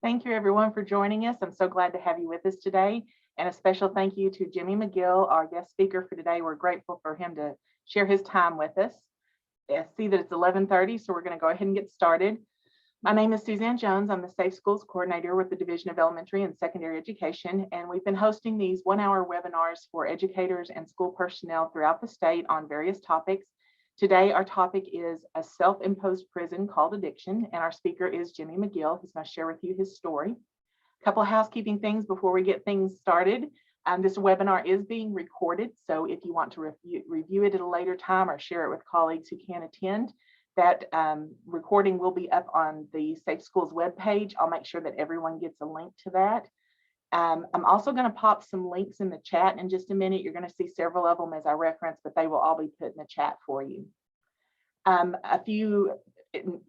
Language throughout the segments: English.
Thank you everyone for joining us. I'm so glad to have you with us today. And a special thank you to Jimmy McGill, our guest speaker for today. We're grateful for him to share his time with us. I see that it's 11:30, so we're going to go ahead and get started. My name is Suzanne Jones. I'm the Safe Schools Coordinator with the Division of Elementary and Secondary Education, and we've been hosting these one-hour webinars for educators and school personnel throughout the state on various topics. Today, our topic is a self-imposed prison called addiction, and our speaker is Jimmy McGill, who's going to share with you his story. A couple of housekeeping things before we get things started. This webinar is being recorded, so if you want to review it at a later time or share it with colleagues who can't attend, that recording will be up on the Safe Schools webpage. I'll make sure that everyone gets a link to that. I'm also going to pop some links in the chat in just a minute. You're going to see several of them as I reference, but they will all be put in the chat for you. A few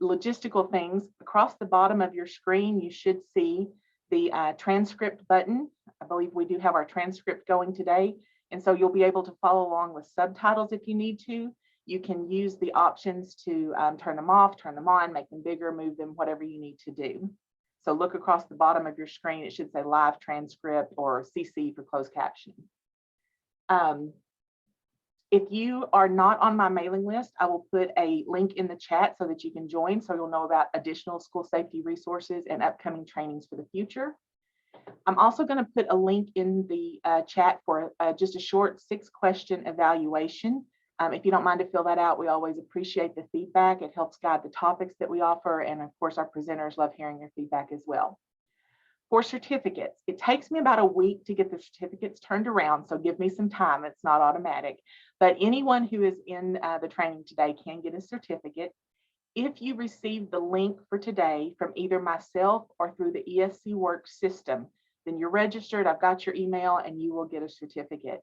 logistical things. Across the bottom of your screen, you should see the transcript button. I believe we do have our transcript going today, and so you'll be able to follow along with subtitles if you need to. You can use the options to turn them off, turn them on, make them bigger, move them, whatever you need to do. So look across the bottom of your screen. It should say live transcript or CC for closed captioning. If you are not on my mailing list, I will put a link in the chat so that you can join, so you'll know about additional school safety resources and upcoming trainings for the future. I'm also going to put a link in the chat for just a short 6-question evaluation. If you don't mind to fill that out, we always appreciate the feedback. It helps guide the topics that we offer. And of course, our presenters love hearing your feedback as well. For certificates, it takes me about a week to get the certificates turned around, so give me some time. It's not automatic. But anyone who is in the training today can get a certificate. If you receive the link for today from either myself or through the ESC Works system, then you're registered, I've got your email, and you will get a certificate.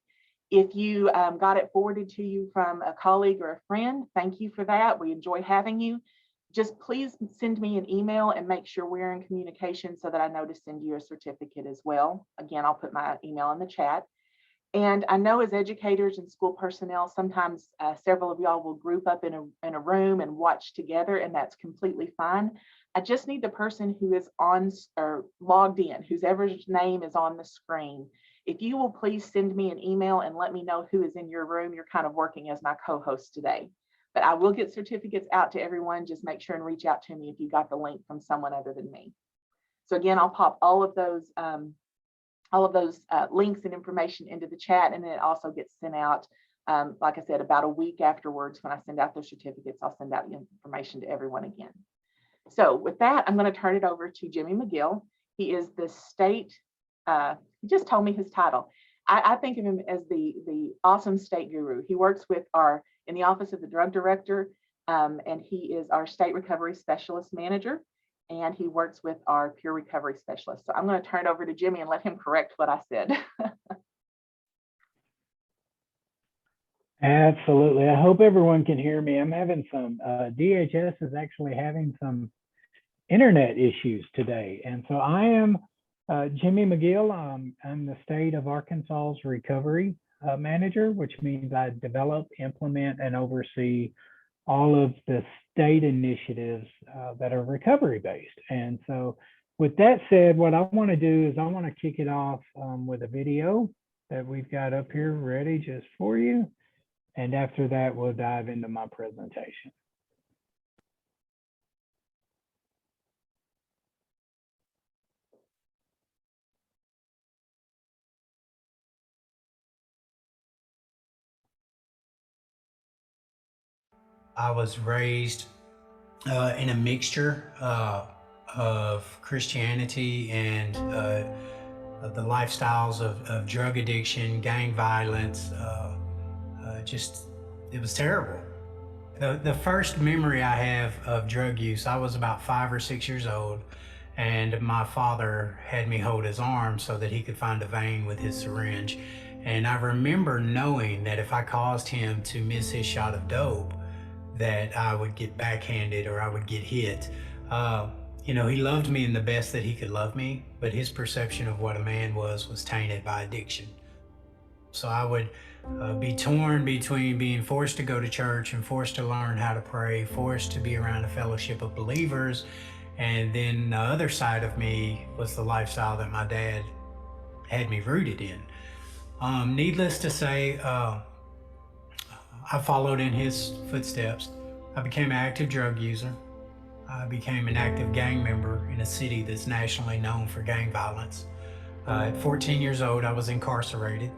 If you got it forwarded to you from a colleague or a friend, thank you for that. We enjoy having you. Just please send me an email and make sure we're in communication so that I know to send you a certificate as well. Again, I'll put my email in the chat. And I know as educators and school personnel, sometimes several of y'all will group up in a room and watch together, and that's completely fine. I just need the person who is on or logged in, whoever's name is on the screen. If you will please send me an email and let me know who is in your room, you're kind of working as my co-host today. But I will get certificates out to everyone. Just make sure and reach out to me if you got the link from someone other than me. So again, I'll pop all of those links and information into the chat, and then it also gets sent out, like I said, about a week afterwards. When I send out those certificates, I'll send out the information to everyone again. So with that, I'm going to turn it over to Jimmy McGill. He is the state, he just told me his title. I think of him as the awesome state guru. He works with in the office of the drug director, and he is our state recovery specialist manager, and he works with our peer recovery specialist. So I'm going to turn it over to Jimmy and let him correct what I said. Absolutely. I hope everyone can hear me. I'm having some, DHS is actually having some internet issues today. And so I am Jimmy McGill. I'm the state of Arkansas's recovery manager, which means I develop, implement, and oversee all of the state initiatives that are recovery based. And so with that said, what I want to do is I want to kick it off with a video that we've got up here ready just for you. And after that, we'll dive into my presentation. I was raised in a mixture of Christianity and the lifestyles of drug addiction, gang violence. It was terrible. The first memory I have of drug use, I was about 5 or 6 years old, and my father had me hold his arm so that he could find a vein with his syringe. And I remember knowing that if I caused him to miss his shot of dope, that I would get backhanded or I would get hit. You know, he loved me in the best that he could love me, but his perception of what a man was tainted by addiction. So I would be torn between being forced to go to church and forced to learn how to pray, forced to be around a fellowship of believers, And then the other side of me was the lifestyle that my dad had me rooted in. Needless to say, I followed in his footsteps. I became an active drug user. I became an active gang member in a city that's nationally known for gang violence. At 14 years old, I was incarcerated.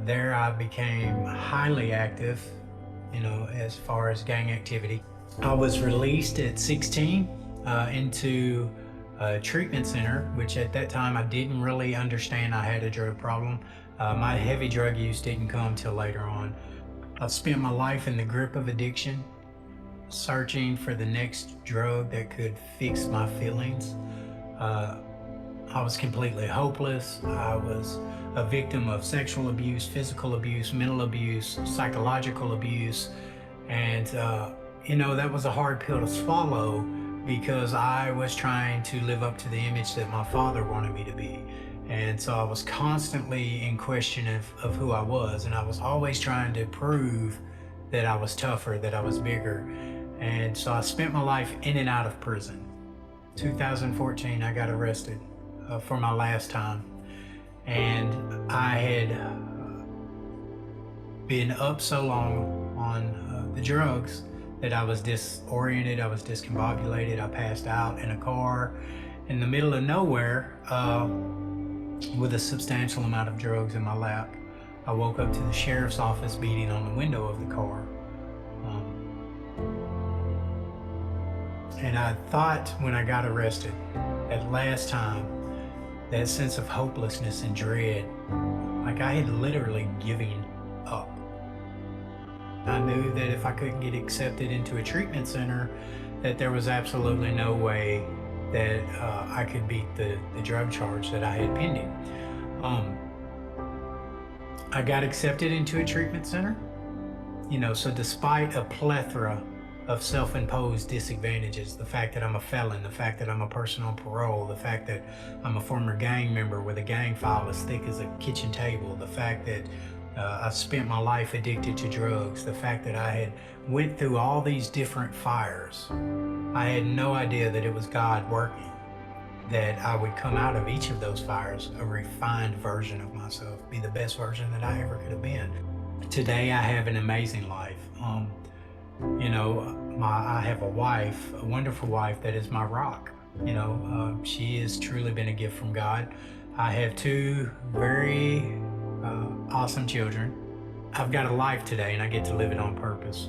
There I became highly active, as far as gang activity. I was released at 16 into a treatment center, which at that time I didn't really understand I had a drug problem. My heavy drug use didn't come till later on. I've spent my life in the grip of addiction, searching for the next drug that could fix my feelings. I was completely hopeless. I was a victim of sexual abuse, physical abuse, mental abuse, psychological abuse. And, that was a hard pill to swallow because I was trying to live up to the image that my father wanted me to be. And so I was constantly in question of who I was. And I was always trying to prove that I was tougher, that I was bigger. And so I spent my life in and out of prison. 2014, I got arrested for my last time. And I had been up so long on the drugs that I was disoriented, I was discombobulated, I passed out in a car in the middle of nowhere with a substantial amount of drugs in my lap. I woke up to the sheriff's office beating on the window of the car. And I thought when I got arrested, that last time, that sense of hopelessness and dread, like I had literally given up. I knew that if I couldn't get accepted into a treatment center, that there was absolutely no way that I could beat the drug charge that I had pending. I got accepted into a treatment center, so despite a plethora of self-imposed disadvantages, the fact that I'm a felon, the fact that I'm a person on parole, the fact that I'm a former gang member with a gang file as thick as a kitchen table, the fact that I spent my life addicted to drugs, the fact that I had went through all these different fires, I had no idea that it was God working, that I would come out of each of those fires a refined version of myself, be the best version that I ever could have been. Today I have an amazing life. I have a wife, a wonderful wife that is my rock. She has truly been a gift from God. I have two very awesome children. I've got a life today and I get to live it on purpose.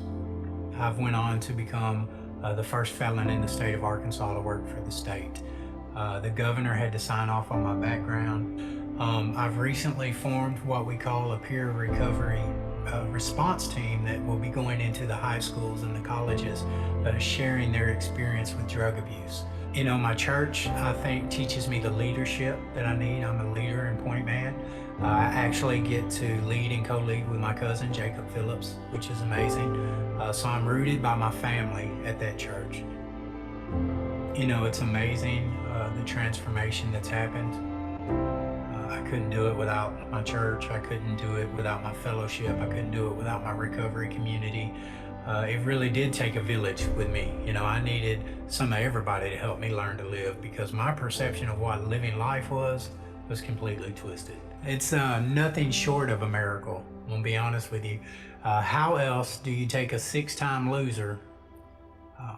I've went on to become the first felon in the state of Arkansas to work for the state. The governor had to sign off on my background. I've recently formed what we call a peer recovery response team that will be going into the high schools and the colleges, sharing their experience with drug abuse. My church, I think, teaches me the leadership that I need. I'm a leader and point man. I actually get to lead and co-lead with my cousin, Jacob Phillips, which is amazing. So I'm rooted by my family at that church. It's amazing, the transformation that's happened. I couldn't do it without my church. I couldn't do it without my fellowship. I couldn't do it without my recovery community. It really did take a village with me. I needed some of everybody to help me learn to live because my perception of what living life was completely twisted. It's nothing short of a miracle, I'm gonna be honest with you. How else do you take a 6-time loser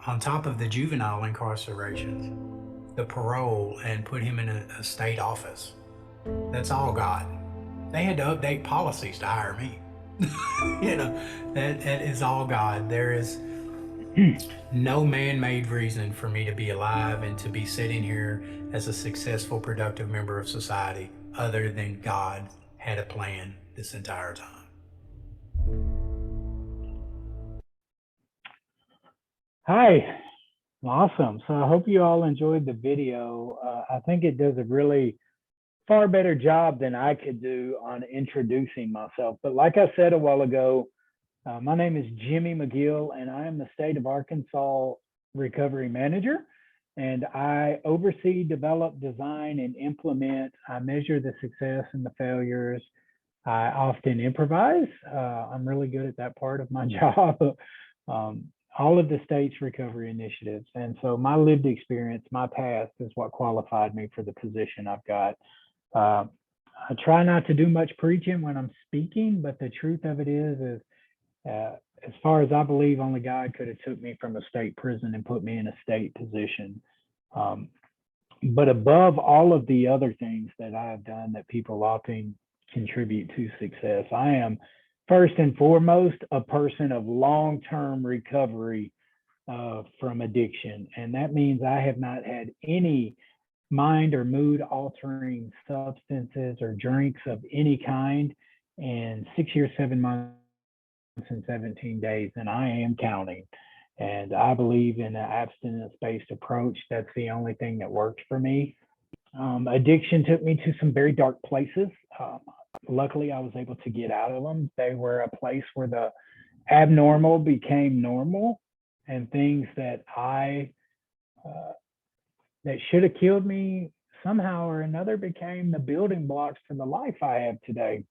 on top of the juvenile incarcerations, the parole, and put him in a state office? That's all God. They had to update policies to hire me. That is all God. There is no man-made reason for me to be alive and to be sitting here as a successful, productive member of society other than God had a plan this entire time. Hi, awesome. So I hope you all enjoyed the video. I think it does a really far better job than I could do on introducing myself. But like I said a while ago, my name is Jimmy McGill, and I am the state of Arkansas recovery manager. And I oversee, develop, design, and implement. I measure the success and the failures. I often improvise. I'm really good at that part of my job. all of the state's recovery initiatives. And so my lived experience, my past is what qualified me for the position I've got. Uh, I try not to do much preaching when I'm speaking, but the truth of it is as far as I believe, only God could have took me from a state prison and put me in a state position. Um, but above all of the other things that I have done that people often contribute to success, I am first and foremost a person of long-term recovery from addiction. And that means I have not had any mind or mood altering substances or drinks of any kind in 6 years, 7 months, and 17 days, and I am counting. And I believe in an abstinence-based approach. That's the only thing that worked for me. Addiction took me to some very dark places. Luckily, I was able to get out of them. They were a place where the abnormal became normal, and things that that should have killed me somehow or another became the building blocks for the life I have today.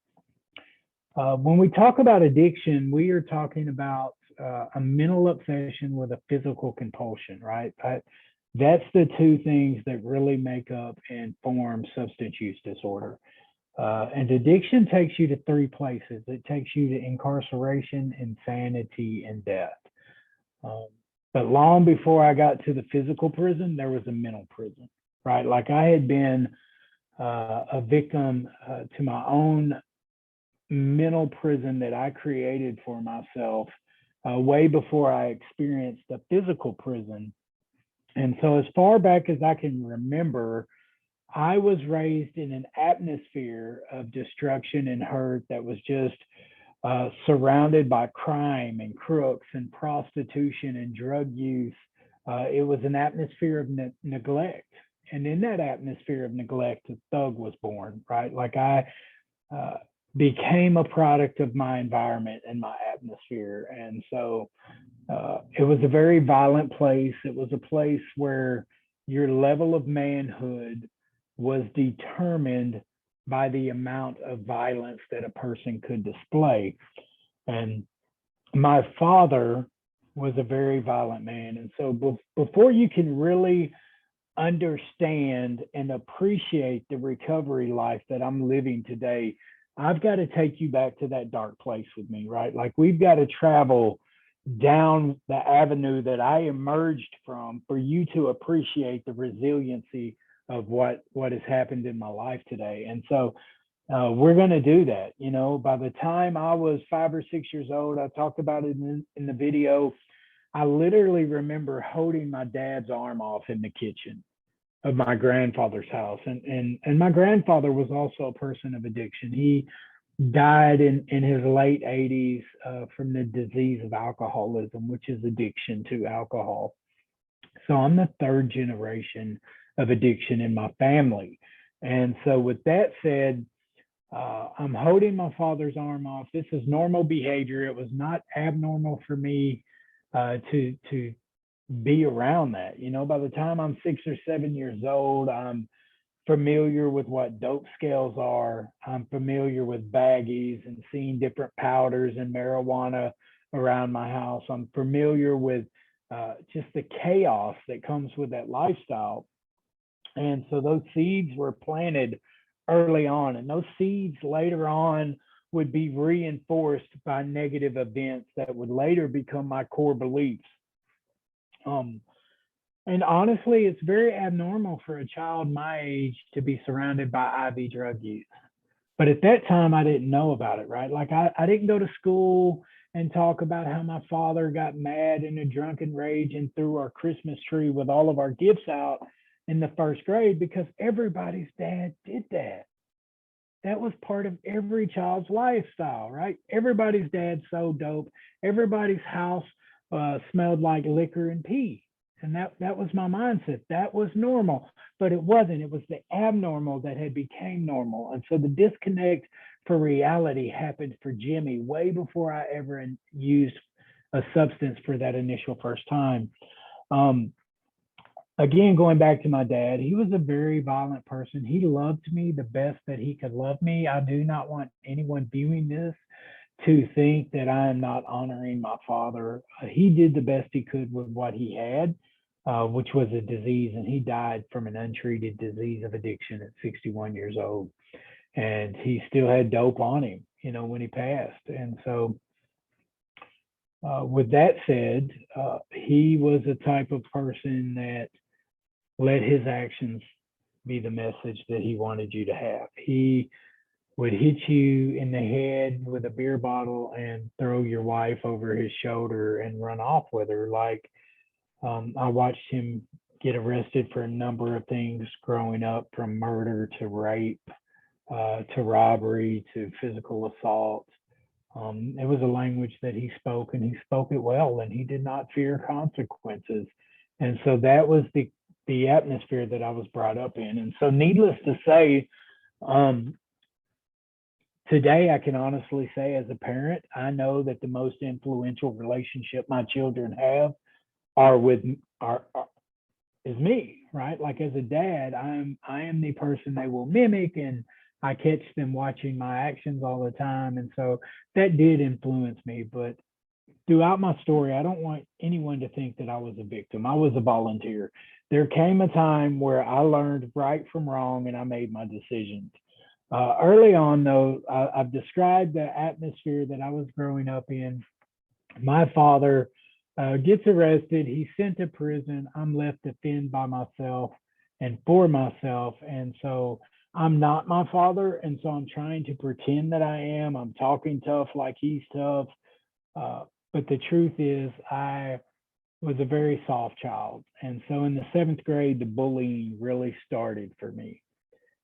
When we talk about addiction, we are talking about a mental obsession with a physical compulsion, right? That's the two things that really make up and form substance use disorder. And addiction takes you to three places. It takes you to incarceration, insanity, and death. But long before I got to the physical prison, there was a mental prison, right? Like I had been a victim to my own mental prison that I created for myself way before I experienced the physical prison. And so as far back as I can remember, I was raised in an atmosphere of destruction and hurt that was just surrounded by crime and crooks and prostitution and drug use. It was an atmosphere of neglect. And in that atmosphere of neglect, a thug was born, right? Like I became a product of my environment and my atmosphere. And so it was a very violent place. It was a place where your level of manhood was determined by the amount of violence that a person could display. And my father was a very violent man. And so before you can really understand and appreciate the recovery life that I'm living today, I've got to take you back to that dark place with me, right? Like we've got to travel down the avenue that I emerged from for you to appreciate the resiliency of what has happened in my life today. And so we're going to do that. You know, by the time I was 5 or 6 years old, I talked about it in the video. I literally remember holding my dad's arm off in the kitchen of my grandfather's house. And my grandfather was also a person of addiction. He died in his late 80s from the disease of alcoholism, which is addiction to alcohol. So I'm the third generation of addiction in my family. And so with that said, I'm holding my father's arm off. This is normal behavior. It was not abnormal for me to be around that. You know, by the time I'm 6 or 7 years old, I'm familiar with what dope scales are. I'm familiar with baggies and seeing different powders and marijuana around my house. I'm familiar with just the chaos that comes with that lifestyle. And so those seeds were planted early on, and those seeds later on would be reinforced by negative events that would later become my core beliefs. And honestly, it's very abnormal for a child my age to be surrounded by IV drug use. But at that time, I didn't know about it, right? Like I didn't go to school and talk about how my father got mad in a drunken rage and threw our Christmas tree with all of our gifts out in the first grade, because everybody's dad did that. That was part of every child's lifestyle, right? Everybody's dad sold dope. Everybody's house smelled like liquor and pee. And that was my mindset. That was normal, but it wasn't. It was the abnormal that had became normal. And so the disconnect for reality happened for Jimmy way before I ever used a substance for that initial first time. Again, going back to my dad, he was a very violent person. He loved me the best that he could love me. I do not want anyone viewing this to think that I am not honoring my father. He did the best he could with what he had, which was a disease, and he died from an untreated disease of addiction at 61 years old. And he still had dope on him, when he passed. And so, with that said, he was a type of person that let his actions be the message that he wanted you to have. He would hit you in the head with a beer bottle and throw your wife over his shoulder and run off with her. Like, I watched him get arrested for a number of things growing up, from murder to rape, to robbery to physical assault. It was a language that he spoke, and he spoke it well, and he did not fear consequences. And so that was the atmosphere that I was brought up in. And so, needless to say, today I can honestly say, as a parent, I know that the most influential relationship my children have is me, right? Like, as a dad, I am the person they will mimic, and I catch them watching my actions all the time. And so that did influence me. But throughout my story, I don't want anyone to think that I was a victim. I was a volunteer. There came a time where I learned right from wrong, and I made my decisions. Early on, though, I've described the atmosphere that I was growing up in. My father gets arrested. He's sent to prison. I'm left to fend by myself and for myself. And so I'm not my father. And so I'm trying to pretend that I am. I'm talking tough like he's tough. But the truth is, I was a very soft child. And so in the 7th grade, the bullying really started for me.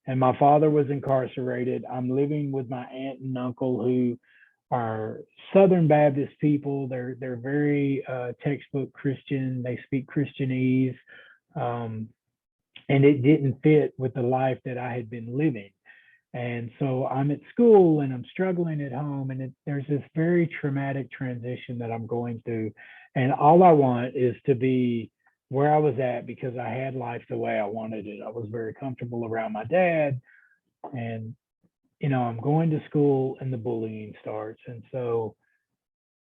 And my father was incarcerated. I'm living with my aunt and uncle, who are Southern Baptist people. They're very textbook Christian. They speak Christianese, and it didn't fit with the life that I had been living. And so I'm at school and I'm struggling at home, and there's this very traumatic transition that I'm going through. And all I want is to be where I was at, because I had life the way I wanted it. I was very comfortable around my dad, and I'm going to school and the bullying starts. And so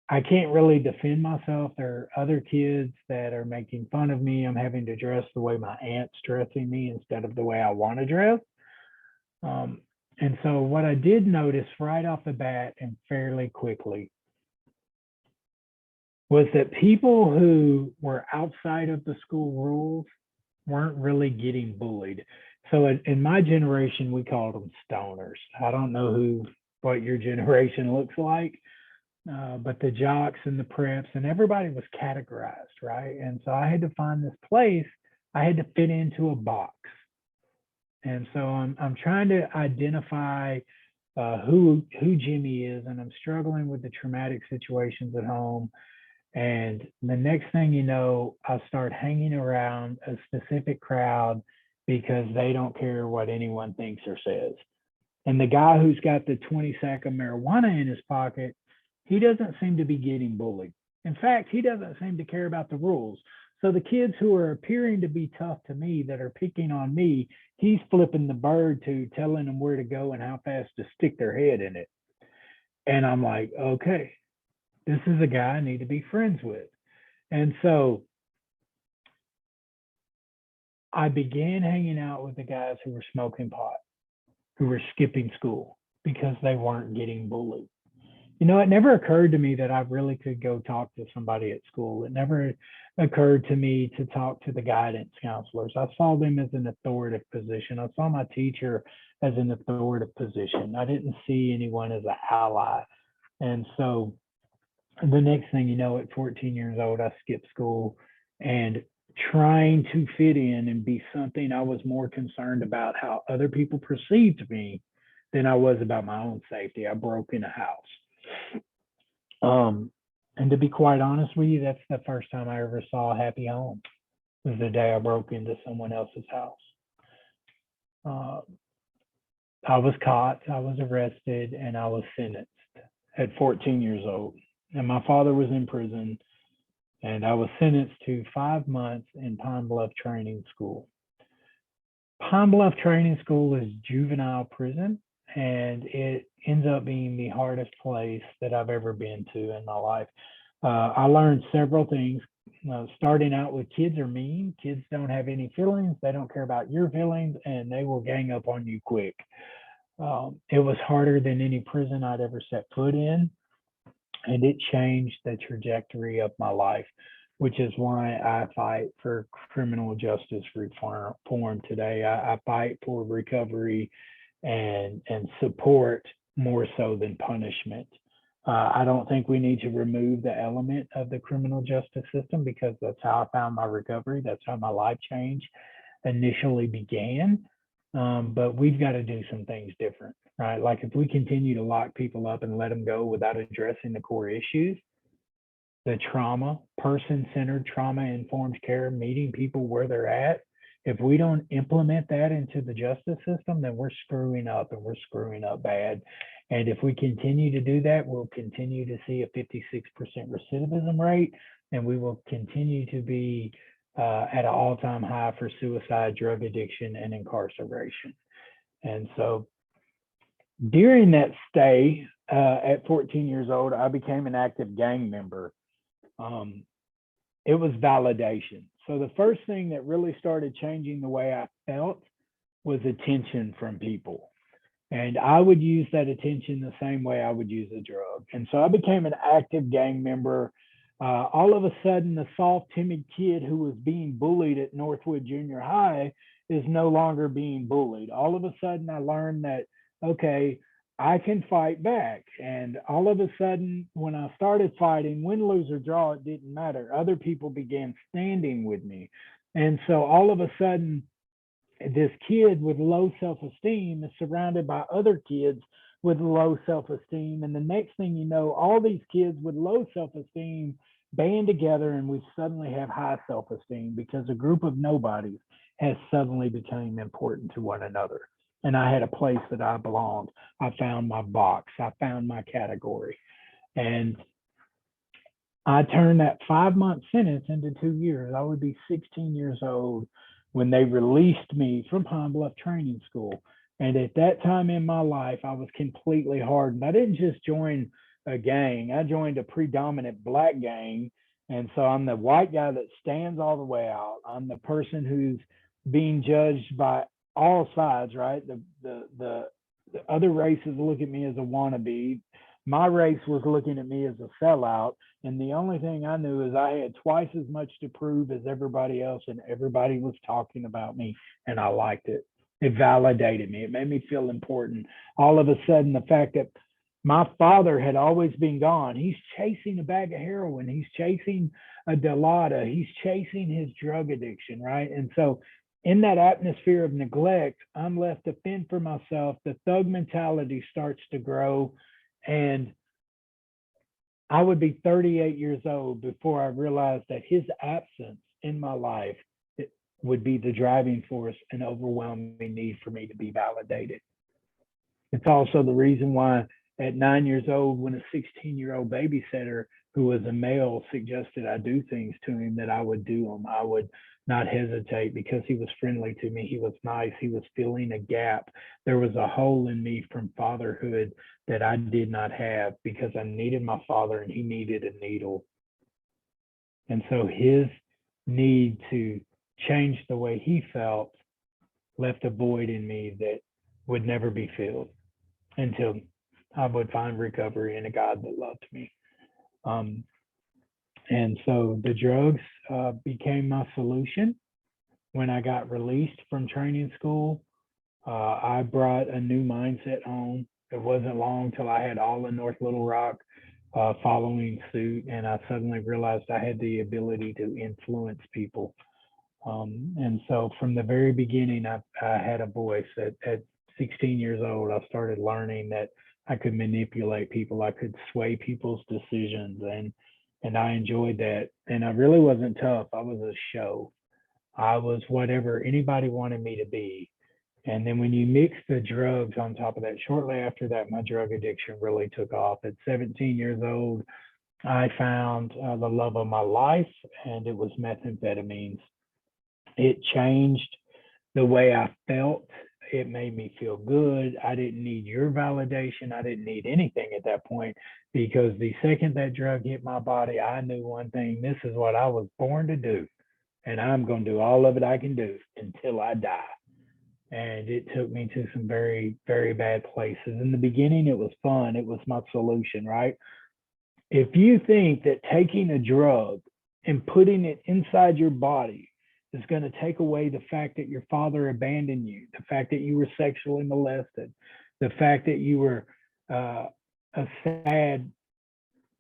I can't really defend myself. There are other kids that are making fun of me. I'm having to dress the way my aunt's dressing me instead of the way I want to dress. And so what I did notice right off the bat, and fairly quickly, was that people who were outside of the school rules weren't really getting bullied. So in my generation, we called them stoners. I don't know what your generation looks like, but the jocks and the preps and everybody was categorized, right? And so I had to find this place. I had to fit into a box. And so I'm trying to identify who Jimmy is, and I'm struggling with the traumatic situations at home. And the next thing you know, I start hanging around a specific crowd because they don't care what anyone thinks or says. And the guy who's got the 20 sack of marijuana in his pocket, he doesn't seem to be getting bullied. In fact, he doesn't seem to care about the rules. So the kids who are appearing to be tough to me, that are picking on me, he's flipping the bird to, telling them where to go and how fast to stick their head in it. And I'm like, okay, this is a guy I need to be friends with. And so I began hanging out with the guys who were smoking pot, who were skipping school because they weren't getting bullied. It never occurred to me that I really could go talk to somebody at school. It never occurred to me to talk to the guidance counselors. I saw them as an authoritative position. I saw my teacher as an authoritative position. I didn't see anyone as an ally. And so the next thing you know, at 14 years old, I skipped school, and trying to fit in and be something, I was more concerned about how other people perceived me than I was about my own safety. I broke in a house. And to be quite honest with you, that's the first time I ever saw a happy home, was the day I broke into someone else's house. I was caught, I was arrested, and I was sentenced at 14 years old. And my father was in prison, and I was sentenced to 5 months in Pine Bluff Training School. Pine Bluff Training School is juvenile prison, and it ends up being the hardest place that I've ever been to in my life. I learned several things. Starting out with, kids are mean. Kids don't have any feelings. They don't care about your feelings, and they will gang up on you quick. It was harder than any prison I'd ever set foot in, and it changed the trajectory of my life, which is why I fight for criminal justice reform today. I fight for recovery and support more so than punishment. I don't think we need to remove the element of the criminal justice system, because that's how I found my recovery. That's how my life change initially began. But we've got to do some things different, right? Like, if we continue to lock people up and let them go without addressing the core issues, the trauma, person-centered trauma-informed care, meeting people where they're at, if we don't implement that into the justice system, then we're screwing up, and we're screwing up bad. And if we continue to do that, we'll continue to see a 56% recidivism rate, and we will continue to be at an all-time high for suicide, drug addiction, and incarceration. And so during that stay at 14 years old, I became an active gang member. It was validation. So the first thing that really started changing the way I felt was attention from people. And I would use that attention the same way I would use a drug. And so I became an active gang member. All of a sudden, the soft, timid kid who was being bullied at Northwood Junior High is no longer being bullied. All of a sudden, I learned that, okay, I can fight back. And all of a sudden, when I started fighting, win, lose, or draw, it didn't matter. Other people began standing with me. And so all of a sudden, this kid with low self-esteem is surrounded by other kids with low self-esteem. And the next thing you know, all these kids with low self-esteem band together, and we suddenly have high self-esteem, because a group of nobodies has suddenly become important to one another. And I had a place that I belonged. I found my box. I found my category. And I turned that 5-month sentence into 2 years. I would be 16 years old when they released me from Pine Bluff Training School. And at that time in my life, I was completely hardened. I didn't just join a gang. I joined a predominant Black gang. And so I'm the white guy that stands all the way out. I'm the person who's being judged by all sides, right? The other races look at me as a wannabe. My race was looking at me as a sellout. And the only thing I knew is I had twice as much to prove as everybody else, and everybody was talking about me, and I liked it. It validated me. It made me feel important. All of a sudden, the fact that my father had always been gone, he's chasing a bag of heroin, he's chasing a Dilaudid, he's chasing his drug addiction, right? And so in that atmosphere of neglect, I'm left to fend for myself. The thug mentality starts to grow, and I would be 38 years old before I realized that his absence in my life would be the driving force and overwhelming need for me to be validated. It's also the reason why at 9 years old, when a 16-year-old babysitter who was a male suggested I do things to him, that I would do them. I would not hesitate, because he was friendly to me. He was nice. He was filling a gap. There was a hole in me from fatherhood that I did not have, because I needed my father and he needed a needle. And so his need to change the way he felt left a void in me that would never be filled until I would find recovery in a God that loved me. And so the drugs became my solution. When I got released from training school, I brought a new mindset home. It wasn't long till I had all of North Little Rock following suit, and I suddenly realized I had the ability to influence people. And so from the very beginning, I had a voice. At 16 years old, I started learning that I could manipulate people. I could sway people's decisions, and I enjoyed that. And I really wasn't tough. I was a show. I was whatever anybody wanted me to be. And then when you mix the drugs on top of that, shortly after that, my drug addiction really took off. At 17 years old, I found the love of my life, and it was methamphetamines. It changed the way I felt. It made me feel good. I didn't need your validation. I didn't need anything at that point, because the second that drug hit my body, I knew one thing: this is what I was born to do. And I'm going to do all of it I can do until I die. And it took me to some very, very bad places. In the beginning, it was fun. It was my solution, right? If you think that taking a drug and putting it inside your body is going to take away the fact that your father abandoned you, the fact that you were sexually molested, the fact that you were a sad,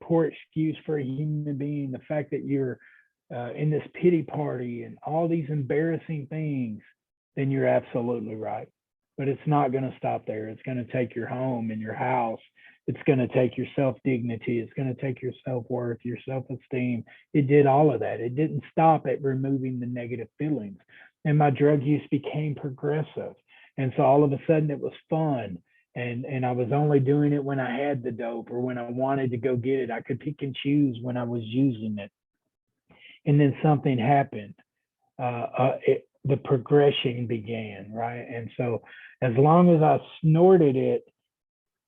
poor excuse for a human being, the fact that you're in this pity party and all these embarrassing things, then you're absolutely right. But it's not going to stop there. It's going to take your home and your house. It's going to take your self-dignity. It's going to take your self-worth, your self-esteem. It did all of that. It didn't stop at removing the negative feelings. And my drug use became progressive. And so all of a sudden it was fun. And I was only doing it when I had the dope or when I wanted to go get it. I could pick and choose when I was using it. And then something happened. The progression began, right? And so as long as I snorted it,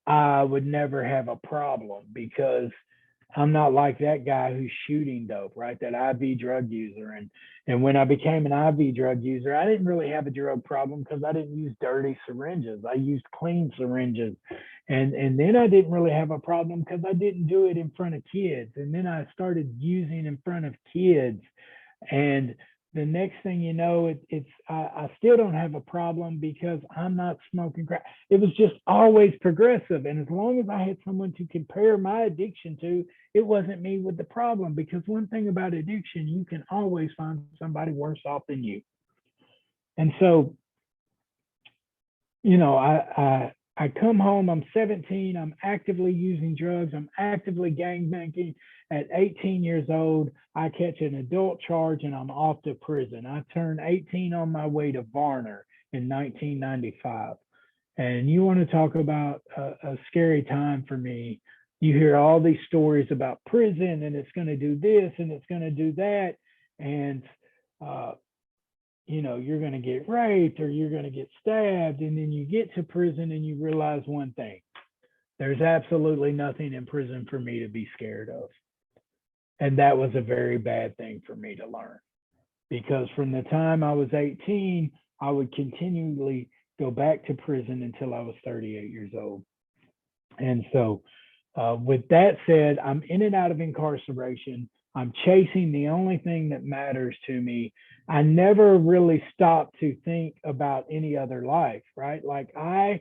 I would never have a problem, because I'm not like that guy who's shooting dope, right? That IV drug user. And when I became an IV drug user, I didn't really have a drug problem because I didn't use dirty syringes. I used clean syringes. And then I didn't really have a problem because I didn't do it in front of kids. And then I started using in front of kids. And the next thing you know, I still don't have a problem because I'm not smoking crack. It was just always progressive. And as long as I had someone to compare my addiction to, it wasn't me with the problem. Because one thing about addiction, you can always find somebody worse off than you. And so, you know, I come home, I'm 17, I'm actively using drugs, I'm actively gangbanging. At 18 years old, I catch an adult charge and I'm off to prison. I turned 18 on my way to Varner in 1995. And you want to talk about a scary time for me. You hear all these stories about prison and it's going to do this and it's going to do that. And, you know, you're going to get raped or you're going to get stabbed. And then you get to prison and you realize one thing: there's absolutely nothing in prison for me to be scared of. And that was a very bad thing for me to learn, because from the time I was 18, I would continually go back to prison until I was 38 years old. And so with that said, I'm in and out of incarceration. I'm chasing the only thing that matters to me. I never really stopped to think about any other life, right? Like, I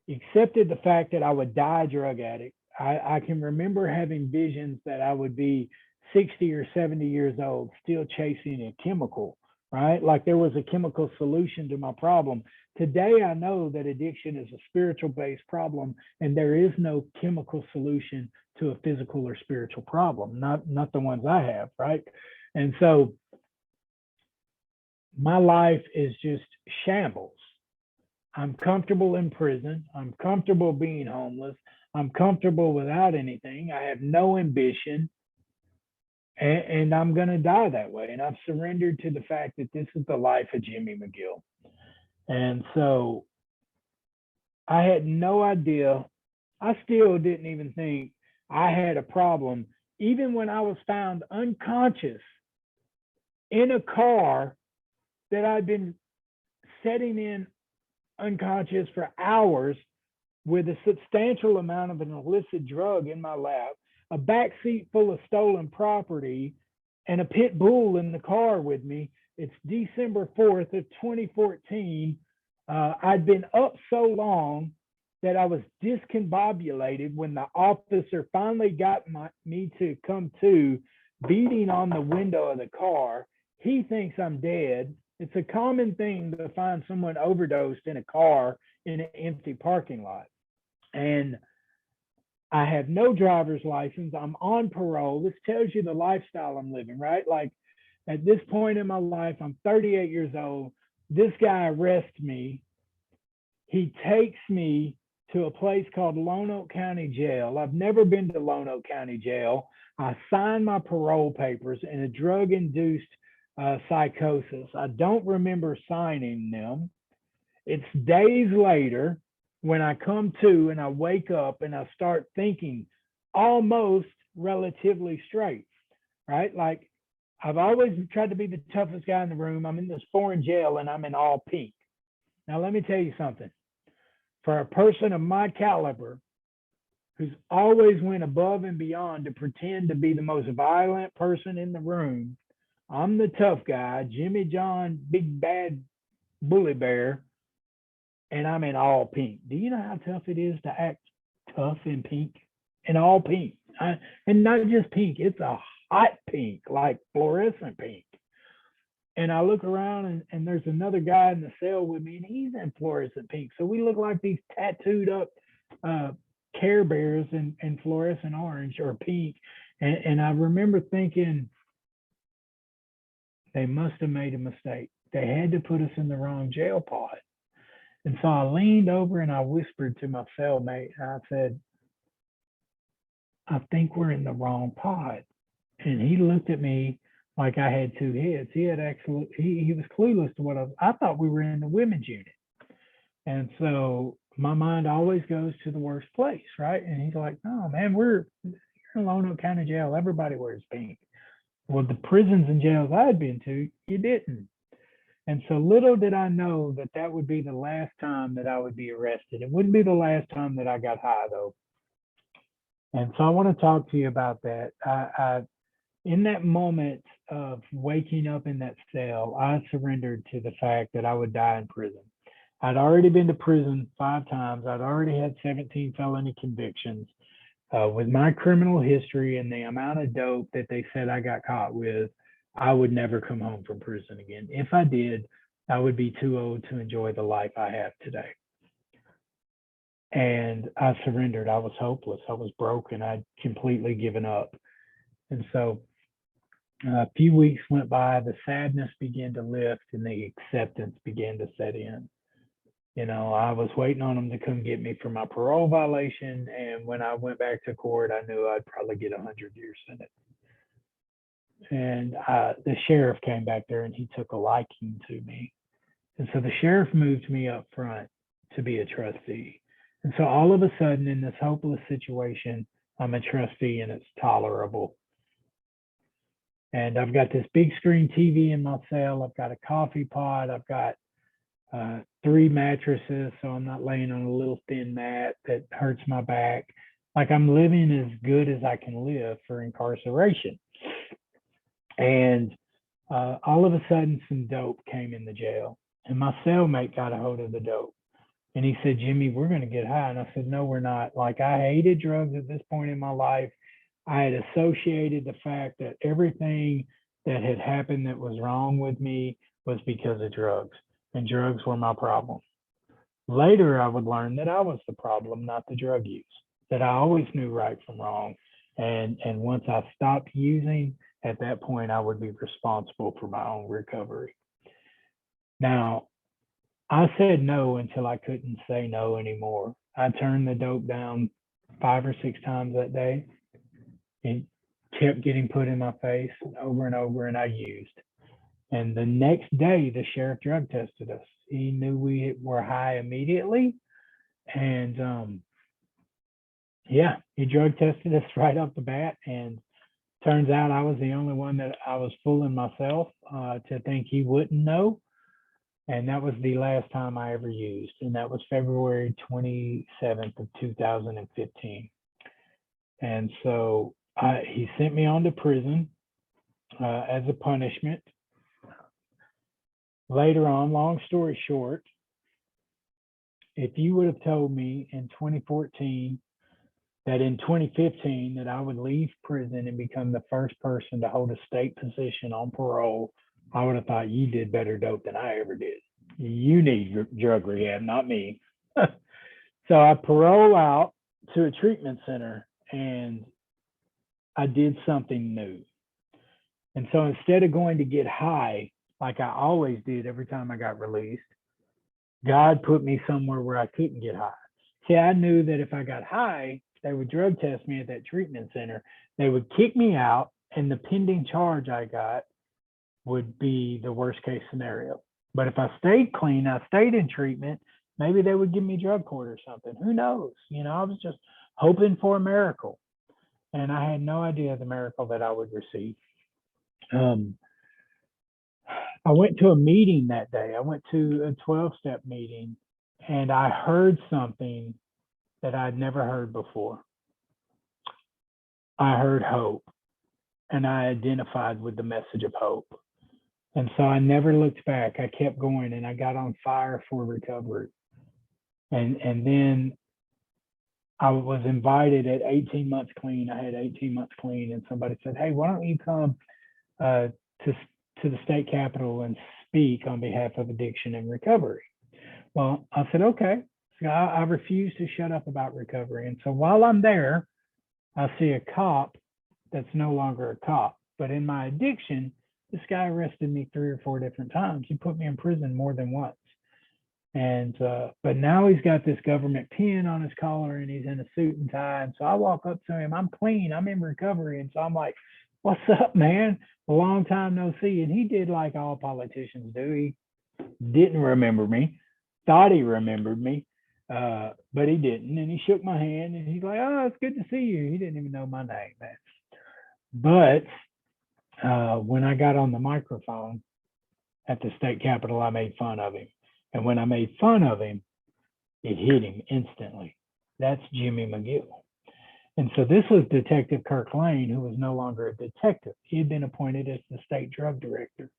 accepted the fact that I would die a drug addict. I can remember having visions that I would be 60 or 70 years old, still chasing a chemical, right? Like there was a chemical solution to my problem. Today, I know that addiction is a spiritual-based problem, and there is no chemical solution to a physical or spiritual problem, not the ones I have, right? And so my life is just shambles. I'm comfortable in prison. I'm comfortable being homeless. I'm comfortable without anything. I have no ambition. And I'm going to die that way. And I've surrendered to the fact that this is the life of Jimmy McGill. And so I had no idea. I still didn't even think I had a problem, even when I was found unconscious in a car that I'd been sitting in unconscious for hours with a substantial amount of an illicit drug in my lap, a back seat full of stolen property, and a pit bull in the car with me. It's December 4th of 2014. I'd been up so long that I was discombobulated when the officer finally got me to come to, beating on the window of the car. He thinks I'm dead. It's a common thing to find someone overdosed in a car in an empty parking lot. And I have no driver's license. I'm on parole. This tells you the lifestyle I'm living, right? Like, at this point in my life, I'm 38 years old. This guy arrests me. He takes me to a place called Lonoke County Jail. I've never been to Lonoke County Jail. I signed my parole papers in a drug-induced psychosis. I don't remember signing them. It's days later when I come to and I wake up and I start thinking almost relatively straight, right? Like I've always tried to be the toughest guy in the room. I'm in this foreign jail and I'm in all pink. Now, let me tell you something. For a person of my caliber, who's always went above and beyond to pretend to be the most violent person in the room, I'm the tough guy, Jimmy John, big bad bully bear, and I'm in all pink. Do you know how tough it is to act tough in pink? In all pink. And not just pink, it's a hot pink, like fluorescent pink. And I look around and there's another guy in the cell with me and he's in fluorescent pink. So we look like these tattooed up Care Bears in fluorescent orange or pink. And I remember thinking, they must have made a mistake. They had to put us in the wrong jail pod. And so I leaned over and I whispered to my cellmate, and I said, I think we're in the wrong pod. And he looked at me like I had two heads. He had actually, he was clueless to what I thought we were in the women's unit. And so my mind always goes to the worst place, right? And he's like, no, man, you're in Lonoke County Jail. Everybody wears pink. Well, the prisons and jails I had been to, you didn't. And so little did I know that that would be the last time that I would be arrested. It wouldn't be the last time that I got high, though. And so I want to talk to you about that. In that moment of waking up in that cell, I surrendered to the fact that I would die in prison. I'd already been to prison 5 times. I'd already had 17 felony convictions. With my criminal history and the amount of dope that they said I got caught with, I would never come home from prison again. If I did, I would be too old to enjoy the life I have today. And I surrendered. I was hopeless. I was broken. I'd completely given up. And so a few weeks went by, the sadness began to lift and the acceptance began to set in. You know, I was waiting on them to come get me for my parole violation. And when I went back to court, I knew I'd probably get a 100-year sentence. And the sheriff came back there and he took a liking to me. And so the sheriff moved me up front to be a trustee. And so all of a sudden in this hopeless situation, I'm a trustee and it's tolerable. And I've got this big screen TV in my cell. I've got a coffee pot. I've got 3 mattresses, so I'm not laying on a little thin mat that hurts my back. Like I'm living as good as I can live for incarceration. And all of a sudden, some dope came in the jail, and my cellmate got a hold of the dope. And he said, Jimmy, we're going to get high. And I said, no, we're not. Like I hated drugs at this point in my life. I had associated the fact that everything that had happened that was wrong with me was because of drugs, and drugs were my problem. Later, I would learn that I was the problem, not the drug use, that I always knew right from wrong. And once I stopped using, at that point, I would be responsible for my own recovery. Now, I said no until I couldn't say no anymore. I turned the dope down 5 or 6 times that day. It kept getting put in my face over and over, and I used. And the next day, the sheriff drug tested us. He knew we were high immediately. And yeah, he drug tested us right off the bat. And turns out I was the only one that I was fooling myself to think he wouldn't know. And that was the last time I ever used. And that was February 27th of 2015. And so he sent me on to prison as a punishment. Later on, long story short, if you would have told me in 2014 that in 2015 that I would leave prison and become the first person to hold a state position on parole, I would have thought you did better dope than I ever did. You need drug rehab, not me. So I parole out to a treatment center and I did something new. And so instead of going to get high, like I always did every time I got released, God put me somewhere where I couldn't get high. See, I knew that if I got high, they would drug test me at that treatment center. They would kick me out, and the pending charge I got would be the worst case scenario. But if I stayed clean, I stayed in treatment, maybe they would give me drug court or something. Who knows? I was just hoping for a miracle. And I had no idea the miracle that I would receive. Um, I went to a meeting that day. I went to a 12-step meeting, and I heard something that I'd never heard before. I heard hope, and I identified with the message of hope. And so I never looked back. I kept going, and I got on fire for recovery. And then I was invited at 18 months clean. I had 18 months clean, and somebody said, "Hey, why don't you come to the state capitol and speak on behalf of addiction and recovery?" Well, I said, okay. So I refuse to shut up about recovery. And so while I'm there, I see a cop that's no longer a cop. But in my addiction, this guy arrested me 3 or 4 different times. He put me in prison more than once. And but now he's got this government pin on his collar and he's in a suit and tie. And so I walk up to him. I'm clean. I'm in recovery. And so I'm like, "What's up, man? A long time no see." And he did like all politicians do. He didn't remember me, thought he remembered me, but he didn't. And he shook my hand and he's like, "Oh, it's good to see you." He didn't even know my name, man. But when I got on the microphone at the state capitol, I made fun of him. And when I made fun of him, it hit him instantly. That's Jimmy McGill. And so this was Detective Kirk Lane, who was no longer a detective. He had been appointed as the state drug director.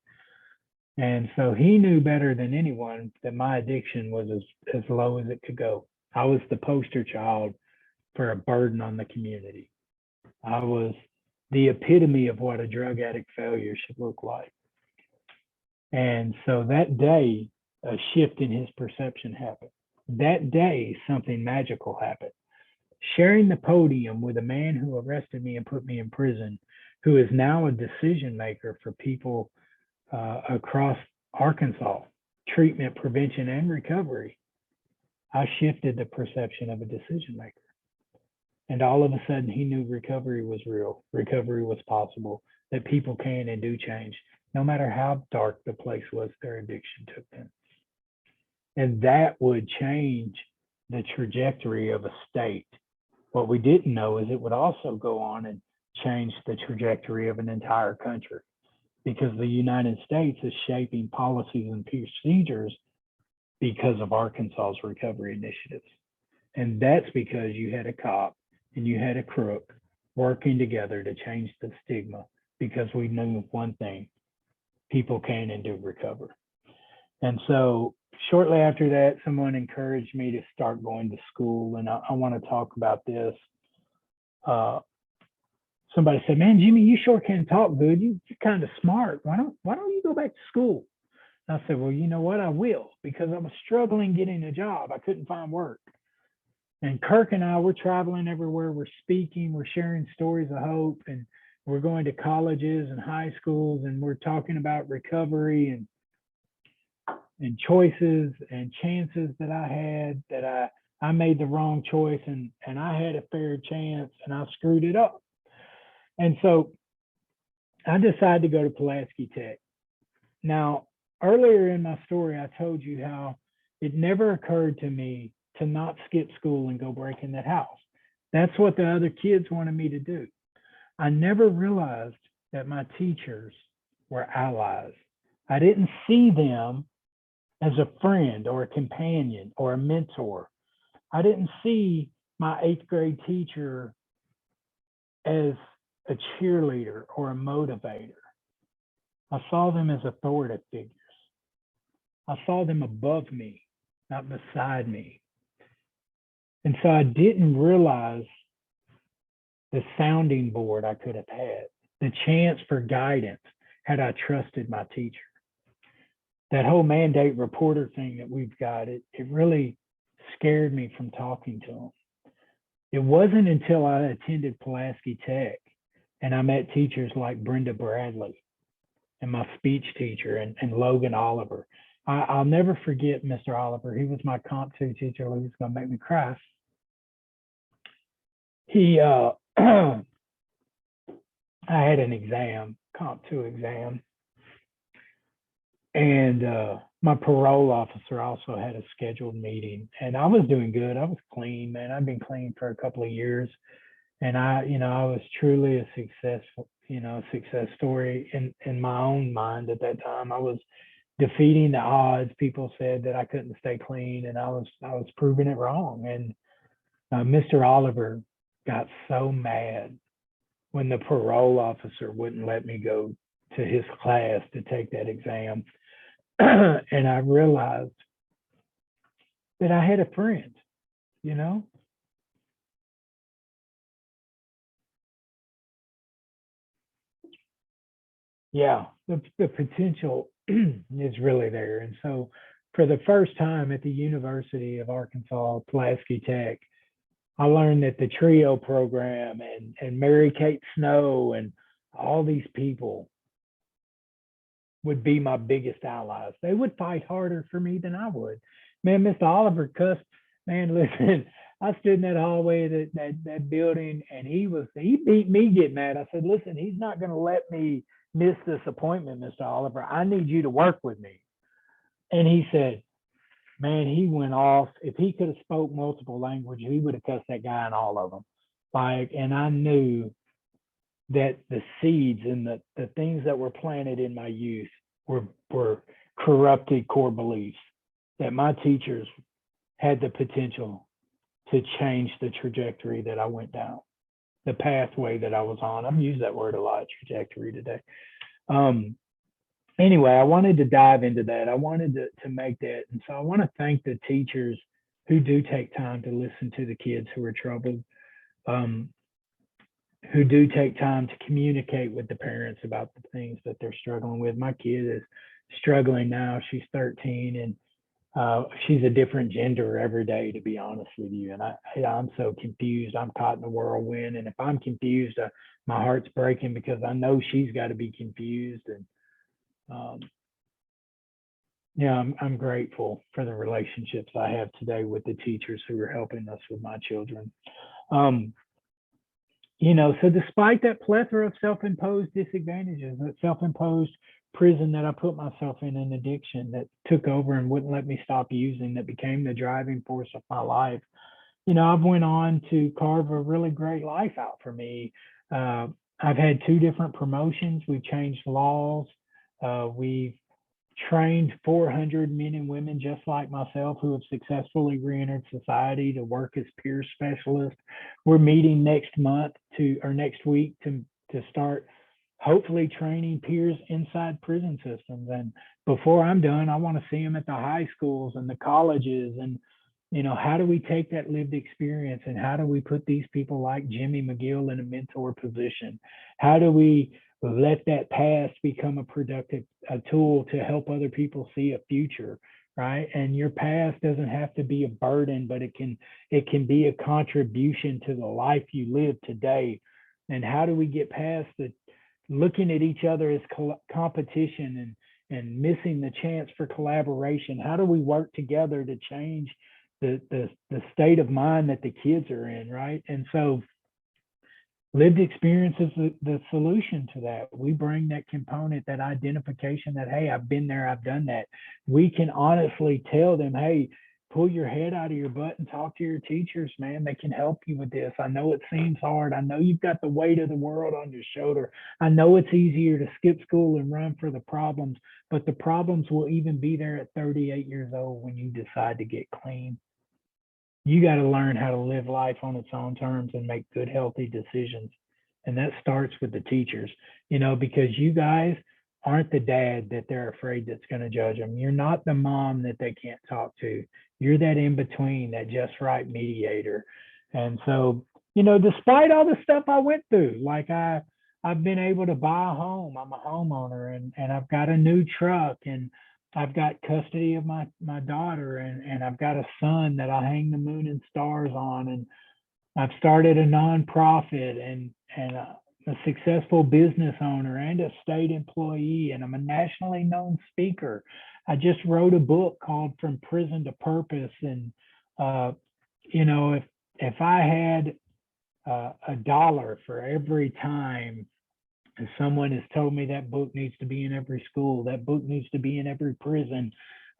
And so he knew better than anyone that my addiction was as low as it could go. I was the poster child for a burden on the community. I was the epitome of what a drug addict failure should look like. And so that day, a shift in his perception happened. That day, something magical happened. Sharing the podium with a man who arrested me and put me in prison, who is now a decision maker for people across Arkansas, treatment, prevention, and recovery, I shifted the perception of a decision maker. And all of a sudden, he knew recovery was real, recovery was possible, that people can and do change, no matter how dark the place was their addiction took them. And that would change the trajectory of a state. What we didn't know is it would also go on and change the trajectory of an entire country, because the United States is shaping policies and procedures because of Arkansas's recovery initiatives. And that's because you had a cop and you had a crook working together to change the stigma, because we knew one thing: people can and do recover. And so shortly after that, someone encouraged me to start going to school. And I want to talk about this. Somebody said, "Man, Jimmy, you sure can talk good. You're kind of smart. Why don't you go back to school?" And I said, "Well, you know what? I will, because I was struggling getting a job. I couldn't find work." And Kirk and I, we're traveling everywhere. We're speaking, we're sharing stories of hope, and we're going to colleges and high schools, and we're talking about recovery and choices and chances that I had, that I made the wrong choice and I had a fair chance and I screwed it up. And so I decided to go to Pulaski Tech. Now, earlier in my story, I told you how it never occurred to me to not skip school and go break in that house. That's what the other kids wanted me to do. I never realized that my teachers were allies. I didn't see them as a friend or a companion or a mentor. I didn't see my 8th grade teacher as a cheerleader or a motivator. I saw them as authoritative figures. I saw them above me, not beside me. And so I didn't realize the sounding board I could have had, the chance for guidance had I trusted my teacher. That whole mandate reporter thing that we've got, it really scared me from talking to them. It wasn't until I attended Pulaski Tech and I met teachers like Brenda Bradley and my speech teacher and Logan Oliver. I'll never forget Mr. Oliver. He was my Comp 2 teacher. He was going to make me cry. I had an exam, Comp 2 exam. And my parole officer also had a scheduled meeting, and I was doing good. I was clean, man. I've been clean for a couple of years, and I was truly a successful, success story in my own mind at that time. I was defeating the odds. People said that I couldn't stay clean, and I was proving it wrong. And Mr. Oliver got so mad when the parole officer wouldn't let me go to his class to take that exam. And I realized that I had a friend, you know? Yeah, the potential is really there. And so for the first time at the University of Arkansas, Pulaski Tech, I learned that the TRIO program and Mary Kate Snow and all these people would be my biggest allies. They would fight harder for me than I would. Man, Mr. Oliver cussed. Man, listen, I stood in that hallway of that building, and he beat me getting mad. I said, listen, he's not going to let me miss this appointment, Mr. Oliver. I need you to work with me. And he said, man, he went off. If he could have spoke multiple languages, he would have cussed that guy in all of them. And I knew that the seeds and the things that were planted in my youth were corrupted core beliefs, that my teachers had the potential to change the trajectory that I went down, the pathway that I was on. I've used that word a lot, trajectory, today. Anyway, I wanted to dive into that. I wanted to make that. And so I want to thank the teachers who do take time to listen to the kids who are troubled, who do take time to communicate with the parents about the things that they're struggling with. My kid is struggling now. She's 13, and she's a different gender every day, to be honest with you. And I'm so confused. I'm caught in a whirlwind. And if I'm confused, my heart's breaking because I know she's got to be confused. And yeah, I'm grateful for the relationships I have today with the teachers who are helping us with my children. So despite that plethora of self-imposed disadvantages, that self-imposed prison that I put myself in, an addiction that took over and wouldn't let me stop using, that became the driving force of my life, I've went on to carve a really great life out for me. I've had 2 different promotions. We've changed laws. We've trained 400 men and women just like myself who have successfully re-entered society to work as peer specialists. We're meeting next week to start hopefully training peers inside prison systems. And before I'm done, I want to see them at the high schools and the colleges. And how do we take that lived experience and how do we put these people like Jimmy McGill in a mentor position? How do we let that past become a productive tool to help other people see a future, right? And your past doesn't have to be a burden, but it can be a contribution to the life you live today. And how do we get past looking at each other as competition and missing the chance for collaboration? How do we work together to change the state of mind that the kids are in, right? And so lived experience is the solution to that. We bring that component, that identification that, hey, I've been there, I've done that. We can honestly tell them, hey, pull your head out of your butt and talk to your teachers, man. They can help you with this. I know it seems hard. I know you've got the weight of the world on your shoulder. I know it's easier to skip school and run for the problems, but the problems will even be there at 38 years old when you decide to get clean. You got to learn how to live life on its own terms and make good, healthy decisions. And that starts with the teachers, because you guys aren't the dad that they're afraid that's going to judge them. You're not the mom that they can't talk to. You're that in between, that just right mediator. And so, despite all the stuff I went through, like I've been able to buy a home. I'm a homeowner and I've got a new truck and I've got custody of my daughter and I've got a son that I hang the moon and stars on. And I've started a nonprofit and a successful business owner and a state employee, and I'm a nationally known speaker. I just wrote a book called From Prison to Purpose. And, if I had $1 for every time And someone has told me that book needs to be in every school, that book needs to be in every prison.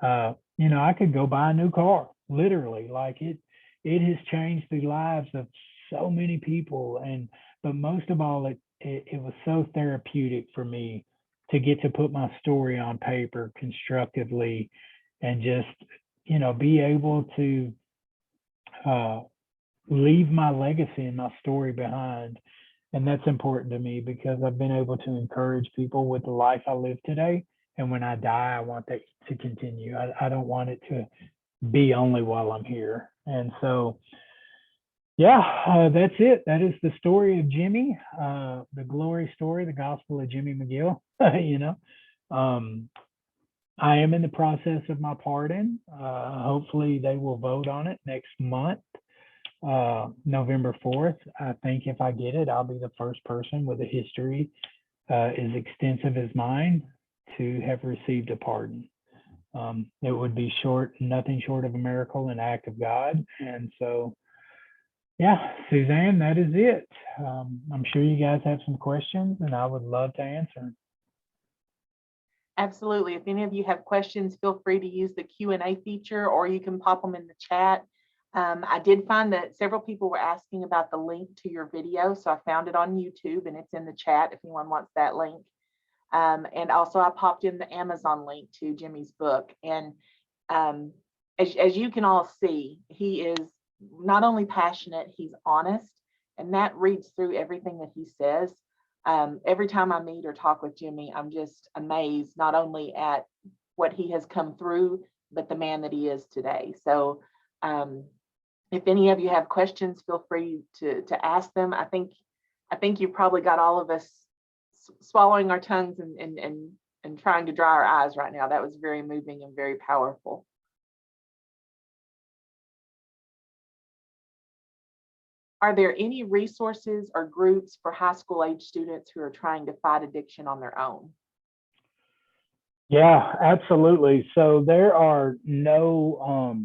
I could go buy a new car, literally. Like it has changed the lives of so many people. But most of all, it was so therapeutic for me to get to put my story on paper constructively and just, be able to uh, leave my legacy and my story behind. And that's important to me because I've been able to encourage people with the life I live today. And when I die, I want that to continue. I don't want it to be only while I'm here. And so, yeah, that's it. That is the story of Jimmy, the glory story, the gospel of Jimmy McGill. Um, I am in the process of my pardon. Hopefully, they will vote on it next month. November 4th. I think if I get it, I'll be the first person with a history as extensive as mine to have received a pardon. It would be nothing short of a miracle, an act of God. And so, yeah, Suzanne, that is it. I'm sure you guys have some questions and I would love to answer. Absolutely. If any of you have questions, feel free to use the Q&A feature, or you can pop them in the chat. I did find that several people were asking about the link to your video, so I found it on YouTube and it's in the chat if anyone wants that link. And also I popped in the Amazon link to Jimmy's book. And as you can all see, he is not only passionate, he's honest, and that reads through everything that he says. Every time I meet or talk with Jimmy, I'm just amazed not only at what he has come through, but the man that he is today. So if any of you have questions, feel free to ask them. I think you probably got all of us swallowing our tongues and trying to dry our eyes right now. That was very moving and very powerful. Are there any resources or groups for high school age students who are trying to fight addiction on their own? Yeah, absolutely. So there are no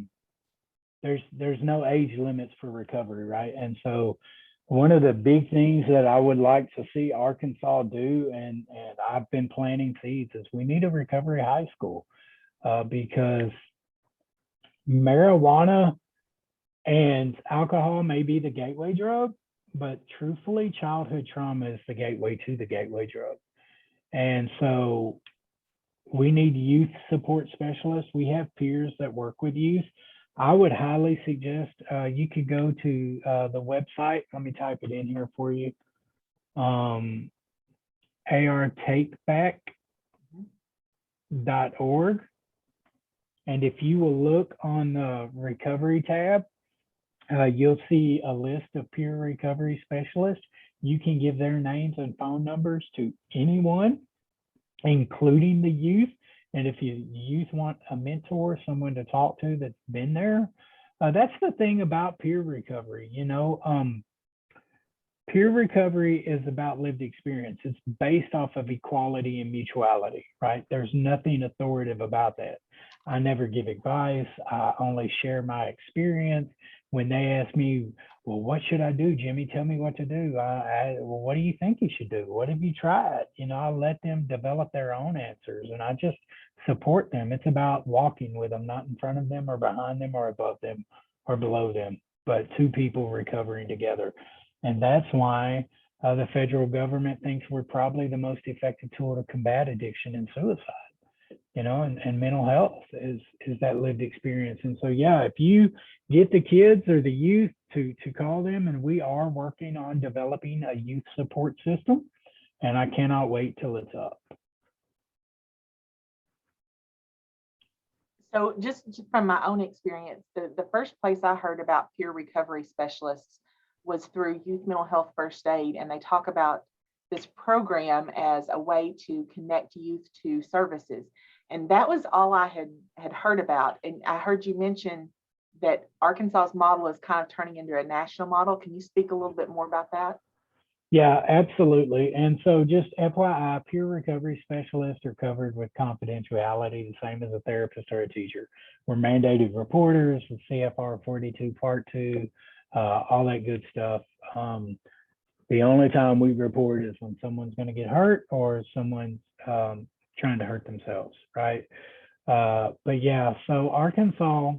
there's no age limits for recovery, right? And so one of the big things that I would like to see Arkansas do, and I've been planting seeds, is we need a recovery high school because marijuana and alcohol may be the gateway drug, but truthfully, childhood trauma is the gateway to the gateway drug. And so we need youth support specialists. We have peers that work with youth. I would highly suggest you could go to the website. Let me type it in here for you. artakeback.org. And if you will look on the recovery tab, you'll see a list of peer recovery specialists. You can give their names and phone numbers to anyone, including the youth. And if you youth want a mentor, someone to talk to that's been there, that's the thing about peer recovery. Peer recovery is about lived experience. It's based off of equality and mutuality, right? There's nothing authoritative about that. I never give advice. I only share my experience. When they ask me, well, what should I do, Jimmy? Tell me what to do. Well, what do you think you should do? What have you tried? I let them develop their own answers and I just support them. It's about walking with them, not in front of them or behind them or above them or below them, but two people recovering together. And that's why the federal government thinks we're probably the most effective tool to combat addiction and suicide, and mental health is that lived experience. And so, yeah, if you get the kids or the youth to call them, and we are working on developing a youth support system, and I cannot wait till it's up. So just from my own experience, the first place I heard about peer recovery specialists was through Youth Mental Health First Aid, and they talk about this program as a way to connect youth to services. And that was all I had heard about. And I heard you mention that Arkansas's model is kind of turning into a national model. Can you speak a little bit more about that? Yeah, absolutely. And so just FYI, peer recovery specialists are covered with confidentiality, the same as a therapist or a teacher. We're mandated reporters with CFR 42 Part 2, all that good stuff. The only time we report is when someone's going to get hurt or someone's trying to hurt themselves, right? But yeah, so Arkansas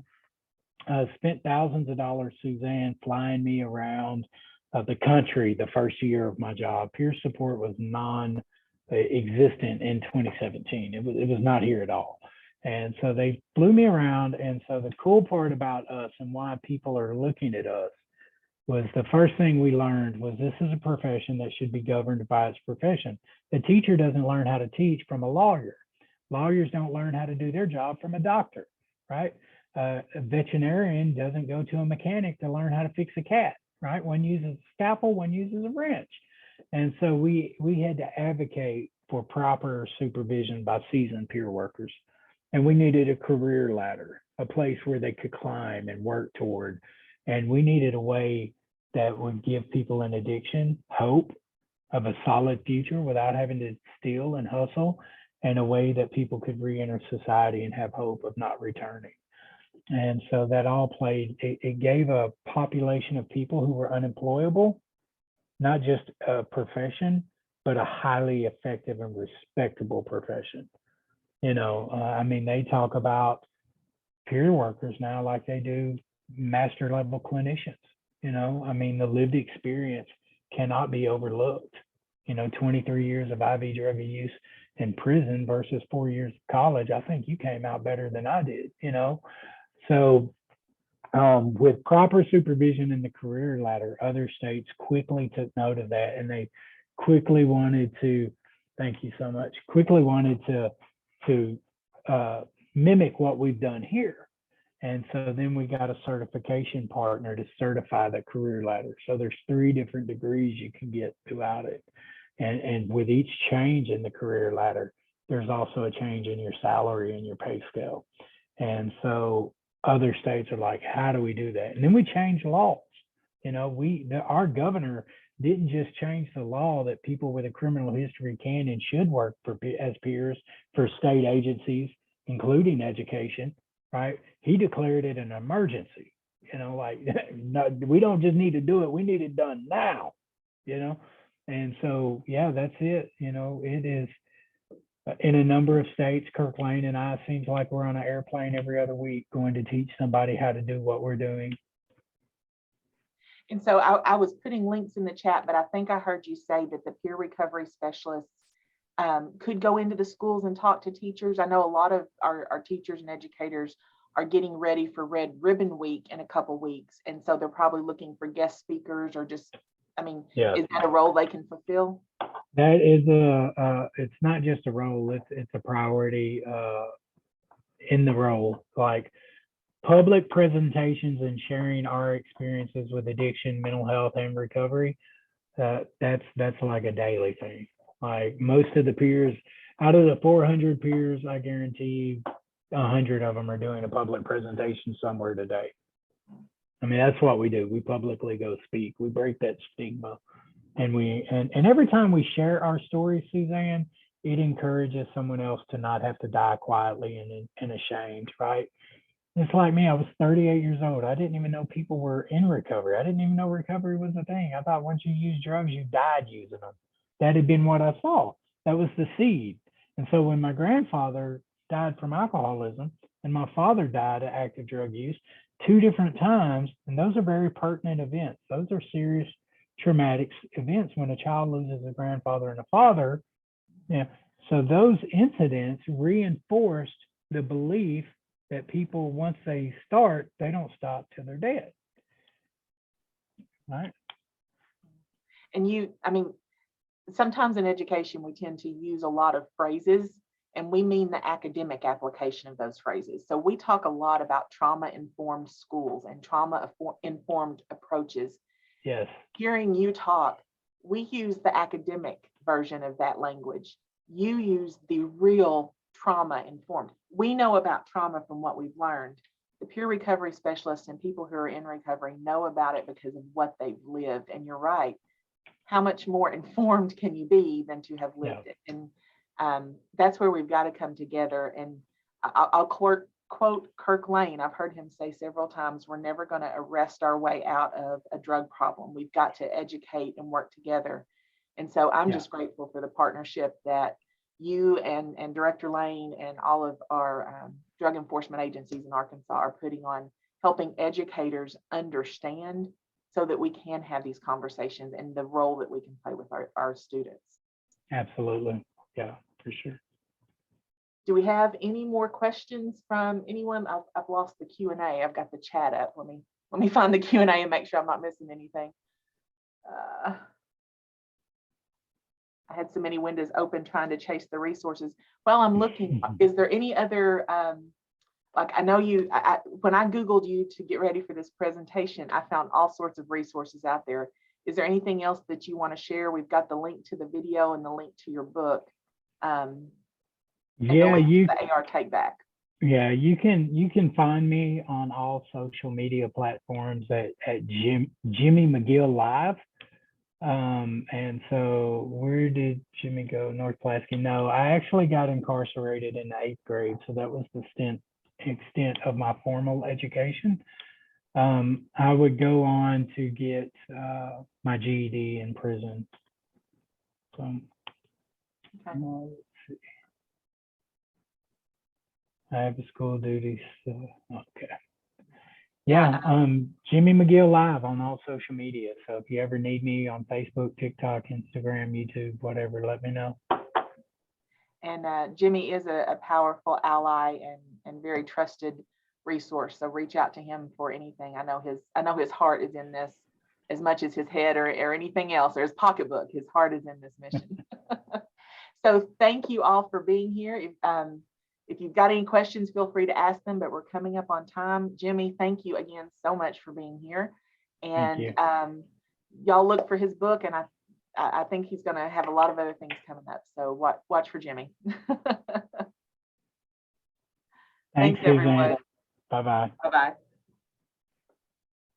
spent thousands of dollars, Suzanne, flying me around the country the first year of my job. Peer support was non-existent in 2017. It was not here at all. And so they flew me around. And so the cool part about us and why people are looking at us was the first thing we learned was this is a profession that should be governed by its profession. The teacher doesn't learn how to teach from a lawyer. Lawyers don't learn how to do their job from a doctor, right? A veterinarian doesn't go to a mechanic to learn how to fix a cat, right? One uses a scalpel, one uses a wrench. And so we had to advocate for proper supervision by seasoned peer workers. And we needed a career ladder, a place where they could climb and work toward. And we needed a way that would give people in addiction hope of a solid future without having to steal and hustle, and a way that people could re-enter society and have hope of not returning. And so that all played, it gave a population of people who were unemployable, not just a profession, but a highly effective and respectable profession. I mean, they talk about peer workers now like they do master level clinicians. I mean, the lived experience cannot be overlooked. 23 years of IV drug use in prison versus 4 years of college. I think you came out better than I did, So with proper supervision in the career ladder, other states quickly took note of that, and they quickly wanted to, thank you so much, quickly wanted to mimic what we've done here. And so then we got a certification partner to certify the career ladder. So there's 3 different degrees you can get throughout it. And with each change in the career ladder, there's also a change in your salary and your pay scale. And so other states are like, how do we do that? And then we changed laws. Our governor didn't just change the law that people with a criminal history can and should work as peers for state agencies, including education, right? He declared it an emergency. No, we don't just need to do it, we need it done now, And so, yeah, that's it. It is in a number of states. Kirk Lane and I, seems like we're on an airplane every other week going to teach somebody how to do what we're doing. And so I was putting links in the chat, but I think I heard you say that the peer recovery specialists could go into the schools and talk to teachers. I know a lot of our teachers and educators are getting ready for Red Ribbon Week in a couple weeks. And so they're probably looking for guest speakers or just, Yeah. Is that a role they can fulfill? That is it's not just a role, it's a priority in the role. Like public presentations and sharing our experiences with addiction, mental health, and recovery, that's like a daily thing. Like most of the peers, out of the 400 peers, I guarantee 100 of them are doing a public presentation somewhere today. That's what we do. We publicly go speak. We break that stigma. And every time we share our stories, Suzanne, it encourages someone else to not have to die quietly and ashamed, right? It's like me, I was 38 years old. I didn't even know people were in recovery. I didn't even know recovery was a thing. I thought once you use drugs, you died using them. That had been what I saw. That was the seed. And so when my grandfather died from alcoholism and my father died of active drug use, 2 different times, and those are very pertinent events. Those are serious traumatic events when a child loses a grandfather and a father. Yeah. So those incidents reinforced the belief that people, once they start, they don't stop till they're dead. Right. And sometimes in education, we tend to use a lot of phrases, and we mean the academic application of those phrases. So we talk a lot about trauma-informed schools and trauma-informed approaches. Yes. Hearing you talk, we use the academic version of that language. You use the real trauma-informed. We know about trauma from what we've learned. The peer recovery specialists and people who are in recovery know about it because of what they've lived. And you're right. How much more informed can you be than to have lived it? And that's where we've got to come together. And I'll quote Kirk Lane. I've heard him say several times, we're never going to arrest our way out of a drug problem. We've got to educate and work together. And so I'm Yeah. just grateful for the partnership that you and Director Lane and all of our drug enforcement agencies in Arkansas are putting on, helping educators understand so that we can have these conversations and the role that we can play with our students. Absolutely. Yeah, for sure. Do we have any more questions from anyone? I've lost the Q&A. I've got the chat up. Let me find the Q&A and make sure I'm not missing anything. I had so many windows open trying to chase the resources. While I'm looking, is there any other, like I know when I Googled you to get ready for this presentation, I found all sorts of resources out there. Is there anything else that you want to share? We've got the link to the video and the link to your book. Yeah, the AR Take Back. Yeah, you can find me on all social media platforms at Jimmy McGill Live. And so where did Jimmy go? North Pulaski? No, I actually got incarcerated in the 8th grade. So that was the extent of my formal education. I would go on to get my GED in prison. So, Okay. let's see. I have a school duty, so okay. Yeah, Jimmy McGill Live on all social media. So if you ever need me on Facebook, TikTok, Instagram, YouTube, whatever, let me know. And Jimmy is a powerful ally and very trusted resource. So reach out to him for anything. I know his heart is in this as much as his head or anything else, or his pocketbook. His heart is in this mission. So thank you all for being here. If you've got any questions, feel free to ask them, but we're coming up on time. Jimmy, thank you again so much for being here. And y'all look for his book, and I think he's going to have a lot of other things coming up. So watch for Jimmy. Thanks, everyone. Bye-bye. Bye-bye.